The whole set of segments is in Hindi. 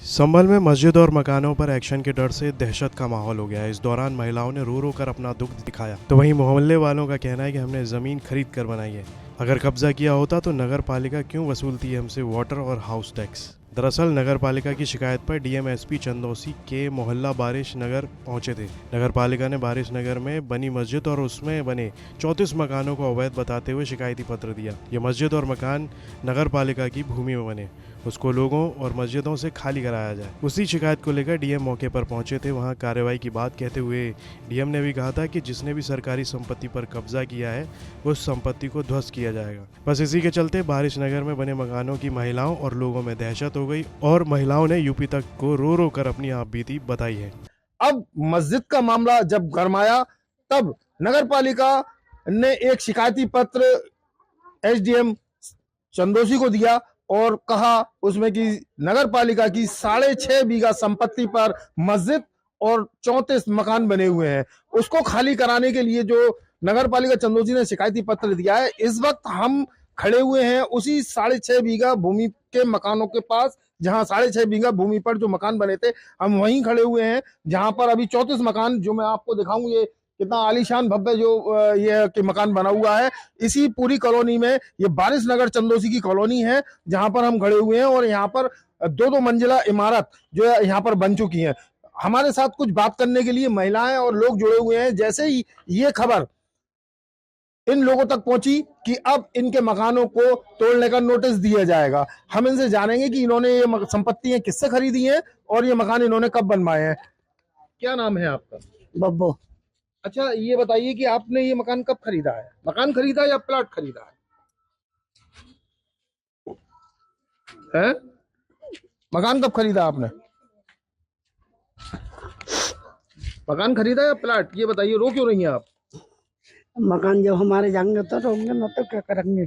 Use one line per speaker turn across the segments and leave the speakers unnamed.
संभल में मस्जिद और मकानों पर एक्शन के डर से दहशत का माहौल हो गया है। इस दौरान महिलाओं ने रो रो कर अपना दुख दिखाया, तो वहीं मोहल्ले वालों का कहना है कि हमने ज़मीन खरीद कर बनाई है। अगर कब्जा किया होता तो नगर पालिका क्यों वसूलती है हमसे वाटर और हाउस टैक्स। दरअसल नगर पालिका की शिकायत पर डीएमएसपी चंदौसी के मोहल्ला बारिश नगर पहुंचे थे। नगर पालिका ने बारिश नगर में बनी मस्जिद और उसमें बने 34 मकानों को अवैध बताते हुए शिकायती पत्र दिया। ये मस्जिद और मकान नगर पालिका की भूमि में बने, उसको लोगों और मस्जिदों से खाली कराया जाए। उसी शिकायत को लेकर डीएम मौके पर पहुंचे थे। वहां कार्रवाई की बात कहते हुए डीएम ने भी कहा था कि जिसने भी सरकारी संपत्ति पर कब्जा किया है उस संपत्ति को ध्वस्त किया जाएगा। बस इसी के चलते बारिश नगर में बने मकानों की महिलाओं और लोगों में दहशत हो गई और महिलाओं ने यूपी तक को रो रो कर अपनी आप बीती बताई है।
अब मस्जिद का मामला जब गरमाया तब नगर पालिका ने एक शिकायती पत्र एसडीएम चंदोसी को दिया और कहा उसमें कि नगर पालिका की 6.5 बीघा संपत्ति पर मस्जिद और 34 मकान बने हुए हैं, उसको खाली कराने के लिए जो नगर पालिका चंदोसी ने शिकायती पत्र दिया है। इस वक्त हम खड़े हुए हैं उसी 6.5 बीघा भूमि के मकानों के पास, जहां 6.5 बीघा भूमि पर जो मकान बने थे हम वहीं खड़े हुए हैं, जहां पर अभी 34 मकान जो मैं आपको दिखाऊं, ये कितना आलीशान भव्य जो ये कि मकान बना हुआ है। इसी पूरी कॉलोनी में ये बारिश नगर चंदोसी की कॉलोनी है जहां पर हम खड़े हुए हैं और यहाँ पर 2-2 मंजिला इमारत जो है यहाँ पर बन चुकी है। हमारे साथ कुछ बात करने के लिए महिलाएं और लोग जुड़े हुए हैं। जैसे ही ये खबर इन लोगों तक पहुंची कि अब इनके मकानों को तोड़ने का नोटिस दिया जाएगा, हम इनसे जानेंगे कि इन्होंने ये संपत्तियां किससे खरीदी हैं और ये मकान इन्होंने कब बनवाए हैं। क्या नाम है आपका?
बब्बो।
अच्छा, ये बताइए कि आपने ये मकान कब खरीदा है? मकान खरीदा या प्लॉट खरीदा है? मकान कब खरीदा आपने? मकान खरीदा या प्लॉट? ये बताइए, रो क्यों रही हैं आप?
मकान जब हमारे जाएंगे तो रोंगे, ना तो क्या करेंगे।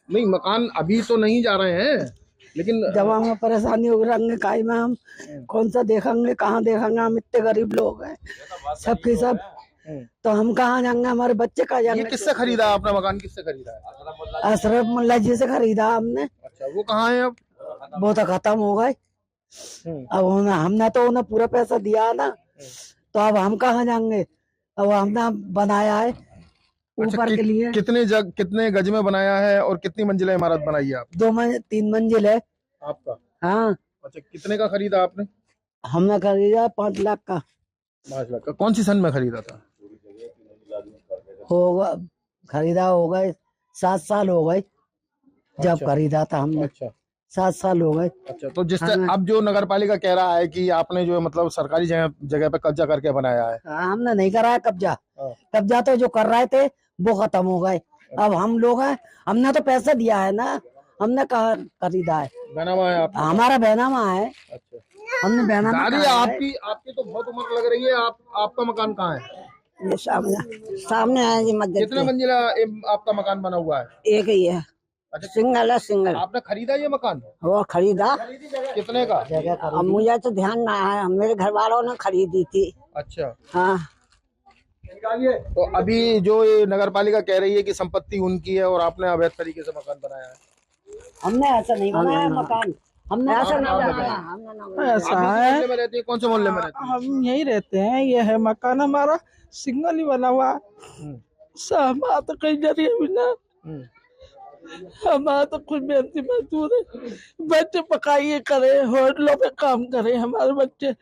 नहीं, मकान अभी तो नहीं जा रहे हैं, लेकिन
जब हमें परेशानी हो रही काई में हम कौन सा देखेंगे, कहाँ देखेंगे। हम इतने गरीब लोग हैं सबके सब, तो हम कहाँ जाएंगे, हमारे बच्चे कहाँ
ये
जाएंगे।
किससे खरीदा आपने? मकान किससे खरीदा है?
अशरफ मुल्ला जी से खरीदा हमने।
अच्छा, वो कहाँ है अब?
वो तो खत्म हो गए। अब हमने तो उन्हें पूरा पैसा दिया ना, तो अब हम कहाँ जाएंगे। अब हमने बनाया है ऊपर के लिए।
कितने गज में बनाया है और कितनी मंजिला इमारत बनाई है आप?
3 मंजिल है
आपका?
हाँ।
अच्छा, कितने का खरीदा आपने?
हमने खरीदा 5 लाख का।
5 लाख का? कौन सी सन में खरीदा था?
होगा खरीदा हो गए 7 साल हो गए जब
अच्छा।
खरीदा था हमने।
अच्छा
7 साल हो गए।
अच्छा, तो जिस
हाँ।
अब जो नगर पालिका कह रहा है कि आपने जो मतलब सरकारी जगह पे कब्जा करके बनाया है।
हमने नहीं कराया कब्जा।
हाँ।
कब्जा तो जो कर रहे थे वो खत्म हो गए। अब हम लोग हैं, हमने तो पैसा दिया है ना, हमने कहा खरीदा है।
बैनामा है आपका?
हमारा बैनामा है।
अच्छा,
हमने बैनामा
गाड़ी
कराया है।
आपकी तो बहुत उम्र लग रही है। आपका मकान कहाँ है?
ये सामने है जी मस्जिद
कितना
के।
मंजिला आपका मकान बना हुआ है?
एक ही है।
अच्छा,
सिंगल है, सिंगल।
आपने खरीदा ये मकान?
वो खरीदा।
कितने का?
अब मुझे तो ध्यान ना है, मेरे घर वालों ने खरीदी थी।
अच्छा,
हाँ।
तो अभी जो ये नगर पालिका कह रही है कि संपत्ति उनकी है और आपने अवैध तरीके से मकान बनाया है।
हमने ऐसा नहीं बनाया मकान, हमने ऐसा नहीं बनाया।
ऐसा
आप इस
है,
मोहल्ले में रहती है? कौन से मोहल्ले में रहती है?
हम यही रहते हैं। ये है मकान हमारा, सिंगल ही बना हुआ। हमारा तो कहीं जरिए भी ना, हमारा तो खुद मेहनती मजदूर है। बच्चे पकाइए करे, होटलों पे काम करे हमारे बच्चे।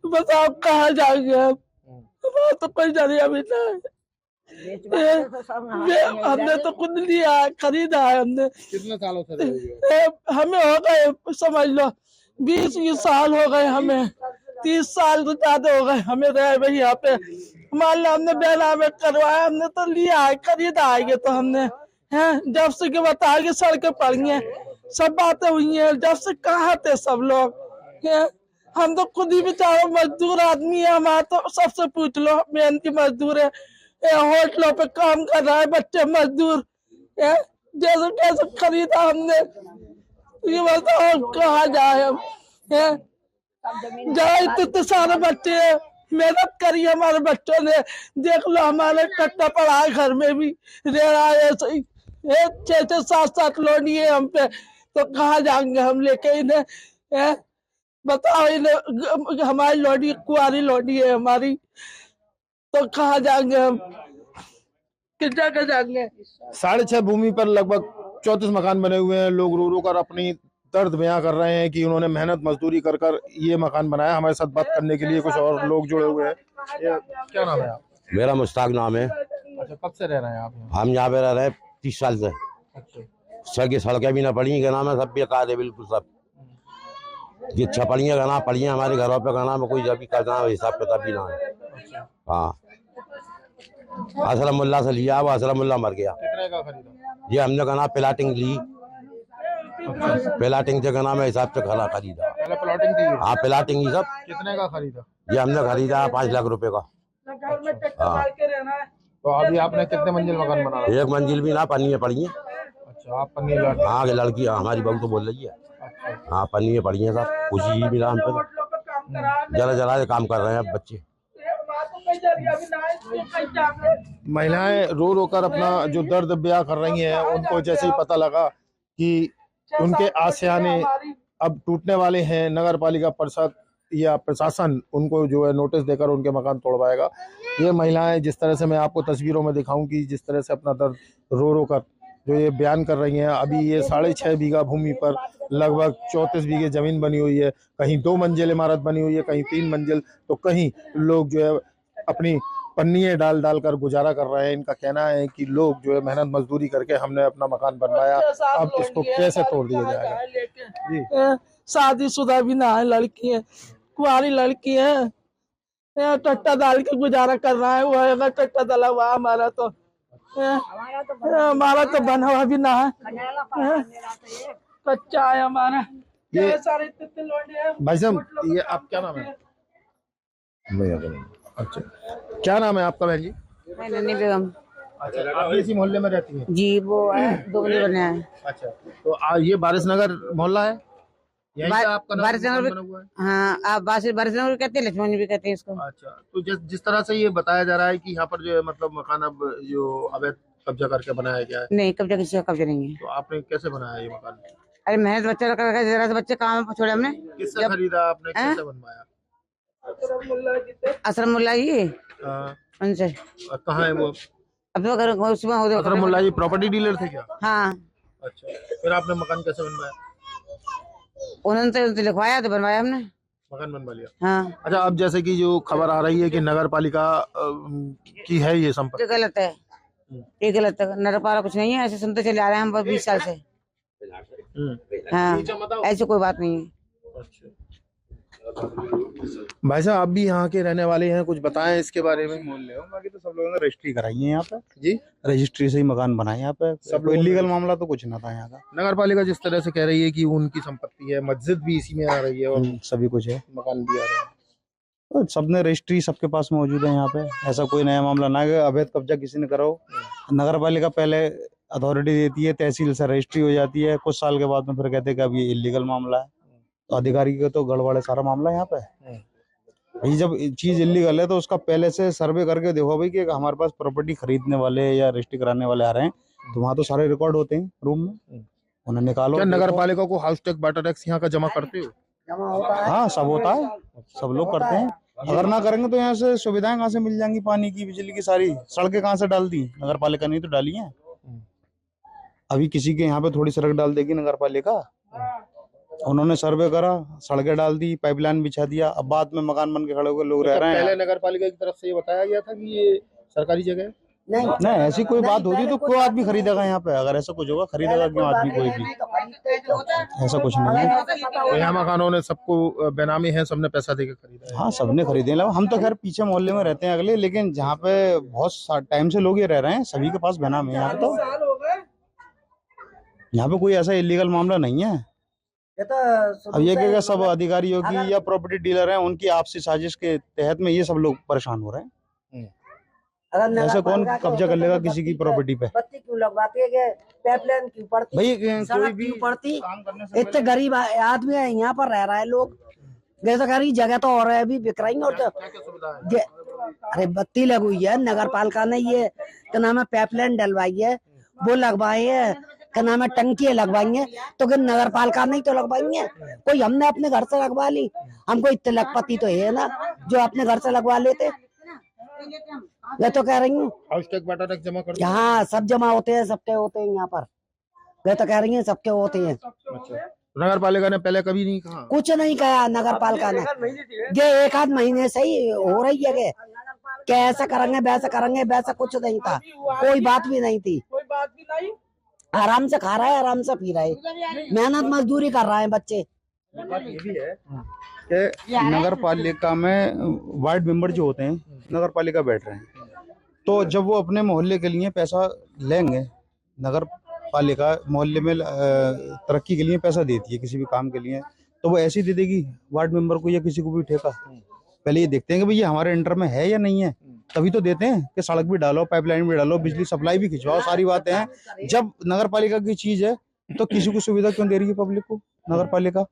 बताओ कहाँ जाएंगे अब। हमारा तो कोई जरिया भी ना है। हमने तो खुद लिया है, खरीदा है हमने।
कितने सालों से रह रही हो?
हमें हो गए समझ लो 20 साल हो गए, हमें 30 साल तो ज्यादा हो गए हमें रहे भाई यहाँ पे। मान लो हमने बेला में करवाया, हमने तो लिया है, खरीदा है। ये तो हमने हैं जब से के बता के सड़कें पड़ गई हैं, सब बातें हुई हैं। जब से कहाँ थे सब लोग हैं? हम तो खुद ही बेचारे मजदूर आदमी है। हमारा तो सबसे पूछ लो, मेहनती मजदूर है, होटलों पे काम कर रहा है, बच्चे मजदूर है। जैसे कैसे खरीदा हमने, ये बताओ कहाँ जाए हम हैं? जाए तो सारे बच्चे मेहनत करी हमारे बच्चों ने। देख लो हमारे कट्टा पड़ा है, घर में भी रह रहा है ऐसे ही। 6-6, 7-7 लोग है हम पे, तो कहाँ जाएंगे हम लेके इन्हें। बताओ हमारी लौटी कुआरी लौटी है हमारी, तो कहाँ जाएंगे हम, किस जगह जाएंगे।
6.5 भूमि पर लगभग 34 मकान बने हुए हैं। लोग रो रो कर अपनी दर्द बयां कर रहे हैं कि उन्होंने मेहनत मजदूरी कर कर ये मकान बनाया। हमारे साथ बात करने के लिए कुछ और लोग जुड़े हुए हैं। क्या नाम है आप?
मेरा मुश्ताक नाम है।
अच्छा, कब से रह रहे हैं आप यहाँ?
हम यहाँ पे रह रहे हैं 30 साल से।
अच्छा,
सड़कें भी ना पड़ी, क्या नाम है, सब बेकार है बिल्कुल सब। ये छपड़ियाँ गाना पड़ियाँ हमारे घरों पे, गाना में कोई जब भी करना हिसाब किताब भी ना है। हाँ, असलम मुल्ला से लिया, वो असलम मुल्ला मर गया।
कितने का खरीदा?
ये हमने कहना प्लाटिंग ली, प्लाटिंग से कहना में हिसाब से खरा खरीदा।
पहले प्लॉटिंग थी?
हाँ, प्लाटिंग ही सब।
कितने का खरीदा?
ये हमने खरीदा 5 लाख रुपए का। हाँ,
तो अभी आपने कितने मंजिल मकान बना?
एक मंजिल भी ना, पन्नी पड़ी है।
अच्छा, आप पन्नी लौट?
हाँ, लड़की हमारी बहू तो बोल रही है। हाँ, पन्नी पड़ी है सब, खुशी भी नाम पे जरा जरा से काम कर रहे हैं अब बच्चे।
महिलाएं रो रो कर अपना जो दर्द बयां कर रही हैं। उनको जैसे ही पता लगा कि उनके आशियाने अब टूटने वाले हैं, नगर पालिका परिषद या प्रशासन उनको जो है नोटिस देकर उनके मकान तोड़वाएगा। ये महिलाएं जिस तरह से मैं आपको तस्वीरों में दिखाऊं कि जिस तरह से अपना दर्द रो रो कर जो ये बयान कर रही हैं। अभी ये 6.5 बीघा भूमि पर लगभग 34 बीघे जमीन बनी हुई है। कहीं 2 मंजिल इमारत बनी हुई है, कहीं 3 मंजिल, तो कहीं लोग जो है अपनी पन्नियां डाल डाल कर गुजारा कर रहे हैं। इनका कहना है कि लोग जो है मेहनत मजदूरी करके हमने अपना मकान बनवाया, अब इसको कैसे तोड़ दिया जाएगा। जी,
शादीशुदा भी ना है, लड़की है, कुआरी लड़की है, टट्टा डाल के गुजारा कर रहा है। वो है टट्टा डाला हुआ हमारा तो बना हुआ भी ना है, कच्चा है हमारा।
ये
सारे लोग हैं।
भाई साहब, ये आप क्या नाम है? अच्छा, क्या नाम है आपका बहन जी?
मैं नन्ही बेगम।
अच्छा, आप इसी मोहल्ले में रहती हैं?
जी, वो दो बजे बने हैं।
अच्छा, तो ये बारिश नगर मोहल्ला है? यहीं से आपका
बारिश नगर
मकान बना हुआ है?
हाँ, आप बारिश नगर भी कहते हैं, लक्ष्मण भी कहते हैं इसको।
अच्छा, तो जिस तरह से ये बताया जा रहा है कि यहाँ पर जो है मतलब मकान अब जो अवैध कब्जा करके बनाया गया है,
नहीं, कब्जा किसी का कब्जा नहीं है।
तो आपने कैसे बनाया ये मकान?
अरे मेहनत बच्चे लगा कर जरा से बच्चे काम छोड़े हमने।
किससे खरीदा आपने, कैसे बनवाया?
असरम मुल्ला जी,
हाँ,
उनसे।
कहाँ है वो?
अब तो घर उसमें
असरम मुल्ला जी प्रॉपर्टी डीलर थे क्या?
हाँ,
अच्छा, फिर आपने मकान कैसे बनवाया?
उन्होंने तो उनसे लिखवाया तो बनवाया हमने,
मकान बनवा लिया।
हाँ।
अच्छा, अब जैसे कि जो खबर आ रही है कि नगर पालिका की है ये संपत्ति,
ये गलत है, ये गलत है। नगरपालिका कुछ नहीं है, ऐसे सुनते चले आ रहे हैं हम 20 साल से। हाँ, ऐसी कोई बात नहीं है।
भाई साहब, आप भी यहाँ के रहने वाले हैं, कुछ बताएं इसके बारे में।
मोहल्ले हो, बाकी तो सब लोगों ने रजिस्ट्री कराई है यहाँ पे
जी,
रजिस्ट्री से ही मकान बनाए यहाँ पे।
सब
कोई
लोगों ने-
इलीगल मामला तो कुछ ना था यहाँ का।
नगर पालिका जिस तरह से कह रही है कि उनकी संपत्ति है, मस्जिद भी इसी में आ रही है और
सभी कुछ है,
मकान भी आ रहा है।
तो सबने रजिस्ट्री सबके पास मौजूद है यहाँ पे। ऐसा कोई नया मामला ना है अवैध कब्जा किसी ने करो। नगर पालिका पहले अथॉरिटी देती है, तहसील से रजिस्ट्री हो जाती है, कुछ साल के बाद में फिर कहते हैं कि अब ये इलीगल मामला है, तो अधिकारी का तो गड़बड़ है सारा मामला यहाँ पे। भाई जब चीज इलीगल है तो उसका पहले से सर्वे करके देखो भाई कि हमारे पास प्रॉपर्टी खरीदने वाले या रजिस्ट्री कराने वाले आ रहे हैं, तो वहाँ तो सारे रिकॉर्ड होते हैं रूम में, उन्हें निकालो।
क्या नगर पालिका को हाउस टैक्स, वाटर टैक्स यहाँ का जमा करते हो?
हाँ, सब होता है, सब लोग करते हैं। अगर ना करेंगे तो यहाँ से सुविधाएं कहाँ से मिल जाएंगी, पानी की, बिजली की, सारी सड़कें कहाँ से डाल दी? नगर पालिका नहीं तो डाली है। अभी किसी के यहाँ पे थोड़ी सड़क डाल देगी नगर पालिका, उन्होंने सर्वे करा, सड़कें डाल दी, पाइपलाइन बिछा दिया, अब बाद में मकान बन के खड़े हुए लोग रह रहे हैं।
पहले नगर पालिका की तरफ से ये बताया गया था कि ये सरकारी जगह है?
नहीं, ऐसी कोई बात होती तो कोई आदमी खरीदेगा यहाँ पे। अगर ऐसा कुछ होगा, खरीदेगा क्यों आदमी कोई भी? ऐसा कुछ नहीं है।
तो यहाँ मकानों ने सबको बेनामी है, सबने पैसा देकर खरीदा है।
हाँ, सबने खरीदे। हम तो खैर पीछे मोहल्ले में रहते हैं अगले, लेकिन जहाँ पे बहुत टाइम से लोग ये रह रहे हैं सभी के पास बेनाम है यहाँ पे। तो यहाँ पे कोई ऐसा इलीगल मामला नहीं है। अब ये क्या सब अधिकारी होगी या प्रॉपर्टी डीलर हैं, उनकी आपसी साजिश के तहत में ये सब लोग परेशान हो रहे हैं। ऐसे कौन कब्जा कर लेगा किसी की प्रॉपर्टी पे?
बत्ती क्यों लगवाती है, पाइपलाइन क्यों पड़ती,
भाई कोई
सड़क
भी
क्यों पड़ती?
काम करने से
इतने गरीब आदमी है यहाँ पर रह रहा है लोग, जैसे कह रही जगह तो और है अभी बिक रही है। और अरे बत्ती लगी हुई है, नगर पालिका ने ये क्या नाम है पाइपलाइन डलवाई है, वो लगवाई है, क्या नाम है टंकी लगवाएंगे, तो कि नगर पालिका नहीं तो लगवाएंगे। कोई हमने अपने घर से लगवा ली, हम कोई तिलकपति तो है ना जो अपने घर से लगवा लेते। मैं तो कह रही हूँ
हाउस टैक्स वाटर टैक्स जमा कर
यहाँ सब जमा होते हैं, सबके होते हैं यहाँ पर। मैं तो कह रही हूँ सबके होते हैं।
नगर पालिका ने पहले कभी नहीं कहा?
कुछ नहीं कहा नगर पालिका ने, ये 1 आध महीने से ही हो रही है कि ऐसा करेंगे वैसा करेंगे, वैसा कुछ नहीं था, कोई बात भी नहीं थी।
कोई बात भी नहीं,
आराम से खा रहा है, आराम से पी रहा है, मेहनत मजदूरी कर रहे हैं बच्चे।
ये भी है कि नगर पालिका में वार्ड मेंबर जो होते हैं नगर पालिका बैठ रहे हैं, तो जब वो अपने मोहल्ले के लिए पैसा लेंगे, नगर पालिका मोहल्ले में तरक्की के लिए पैसा देती है किसी भी काम के लिए, तो वो ऐसे ही दे देगी वार्ड मेंबर को या किसी को भी ठेका। पहले ये देखते हैं कि भाई ये हमारे अंडर में है या नहीं है, तभी तो देते हैं कि सड़क भी डालो, पाइपलाइन भी डालो, बिजली सप्लाई भी खिंचवाओ, सारी बातें हैं। जब नगर पालिका की चीज है तो किसी को सुविधा क्यों दे रही है पब्लिक को नगर पालिका?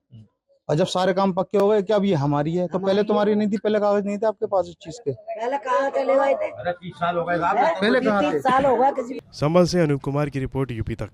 और जब सारे काम पक्के हो गए, क्या अब ये हमारी है? तो पहले तुम्हारी नहीं थी, पहले कागज नहीं थे आपके पास इस चीज के।
पहले कहाँ चले गए थे?
अरे 30 साल हो गए
पहले कहाँ थे?
30 साल हो गया किसी
संभल से अनूप कुमार की रिपोर्ट, यूपी तक।